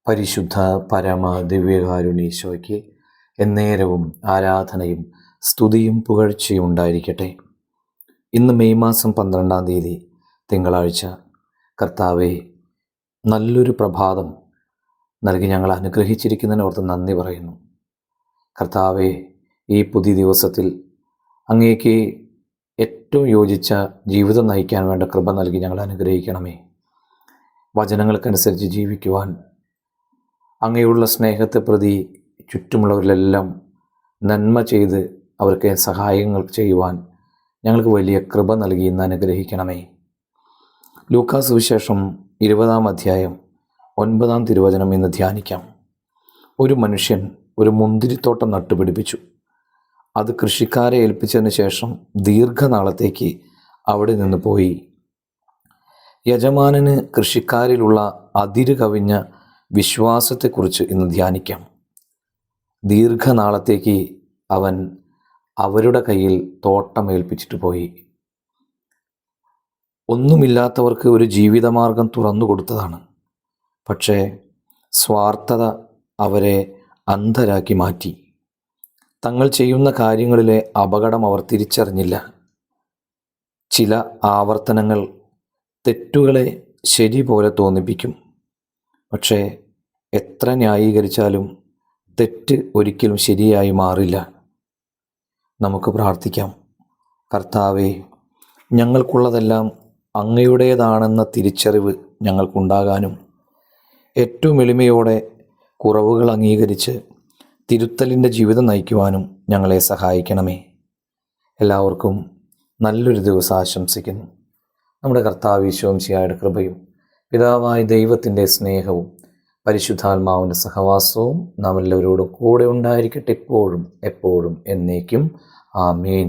പരിശുദ്ധ പരമ ദിവ്യകാരുണ്യേശോയ്ക്ക് എന്നേരവും ആരാധനയും സ്തുതിയും പുകഴ്ചയും ഉണ്ടായിരിക്കട്ടെ. ഇന്ന് മെയ് മാസം 12-ാം തീയതി തിങ്കളാഴ്ച. കർത്താവെ, നല്ലൊരു പ്രഭാതം നൽകി ഞങ്ങൾ അനുഗ്രഹിച്ചിരിക്കുന്നതിനോർത്ത് നന്ദി പറയുന്നു. കർത്താവെ, ഈ പുതിയ ദിവസത്തിൽ അങ്ങേക്ക് ഏറ്റവും യോജിച്ച ജീവിതം നയിക്കാൻ വേണ്ട കൃപ നൽകി ഞങ്ങൾ അനുഗ്രഹിക്കണമേ. വചനങ്ങൾക്കനുസരിച്ച് ജീവിക്കുവാൻ, അങ്ങയുള്ള സ്നേഹത്തെ പ്രതി ചുറ്റുമുള്ളവരിലെല്ലാം നന്മ ചെയ്ത് അവർക്ക് സഹായങ്ങൾ ചെയ്യുവാൻ ഞങ്ങൾക്ക് വലിയ കൃപ നൽകി ഇന്ന് അനുഗ്രഹിക്കണമേ. ലൂക്കാസ് സുവിശേഷം 20-ാം അധ്യായം 9-ാം തിരുവചനം ഇന്ന് ധ്യാനിക്കാം. ഒരു മനുഷ്യൻ ഒരു മുന്തിരിത്തോട്ടം നട്ടുപിടിപ്പിച്ചു. അത് കൃഷിക്കാരെ ഏൽപ്പിച്ചതിന് ശേഷം ദീർഘനാളത്തേക്ക് അവിടെ നിന്ന് പോയി. യജമാനന് കൃഷിക്കാരിലുള്ള അതിര് കവിഞ്ഞ വിശ്വാസത്തെക്കുറിച്ച് ഇന്ന് ധ്യാനിക്കാം. ദീർഘനാളത്തേക്ക് അവൻ അവരുടെ കയ്യിൽ തോട്ടം ഏൽപ്പിച്ചിട്ട് പോയി. ഒന്നുമില്ലാത്തവർക്ക് ഒരു ജീവിതമാർഗം തുറന്നു കൊടുത്തതാണ്. പക്ഷേ സ്വാർത്ഥത അവരെ അന്ധരാക്കി മാറ്റി. തങ്ങൾ ചെയ്യുന്ന കാര്യങ്ങളിലെ അപകടം അവർ തിരിച്ചറിഞ്ഞില്ല. ചില ആവർത്തനങ്ങൾ തെറ്റുകളെ ശരി പോലെ തോന്നിപ്പിക്കും. പക്ഷേ എത്ര ന്യായീകരിച്ചാലും തെറ്റ് ഒരിക്കലും ശരിയായി മാറില്ല. നമുക്ക് പ്രാർത്ഥിക്കാം. കർത്താവേ, ഞങ്ങൾക്കുള്ളതെല്ലാം അങ്ങയുടേതാണെന്ന തിരിച്ചറിവ് ഞങ്ങൾക്കുണ്ടാകാനും ഏറ്റവും എളിമയോടെ കുറവുകൾ അംഗീകരിച്ച് തിരുത്തലിൻ്റെ ജീവിതം നയിക്കുവാനും ഞങ്ങളെ സഹായിക്കണമേ. എല്ലാവർക്കും നല്ലൊരു ദിവസം ആശംസിക്കുന്നു. നമ്മുടെ കർത്താവ് യേശു മിശിഹായുടെ കൃപയും പിതാവായ ദൈവത്തിൻ്റെ സ്നേഹവും പരിശുദ്ധാത്മാവിൻ്റെ സഹവാസവും നാം എല്ലാവരോടും കൂടെ ഉണ്ടായിരിക്കട്ടെ, എപ്പോഴും എപ്പോഴും എന്നേക്കും. ആമേൻ.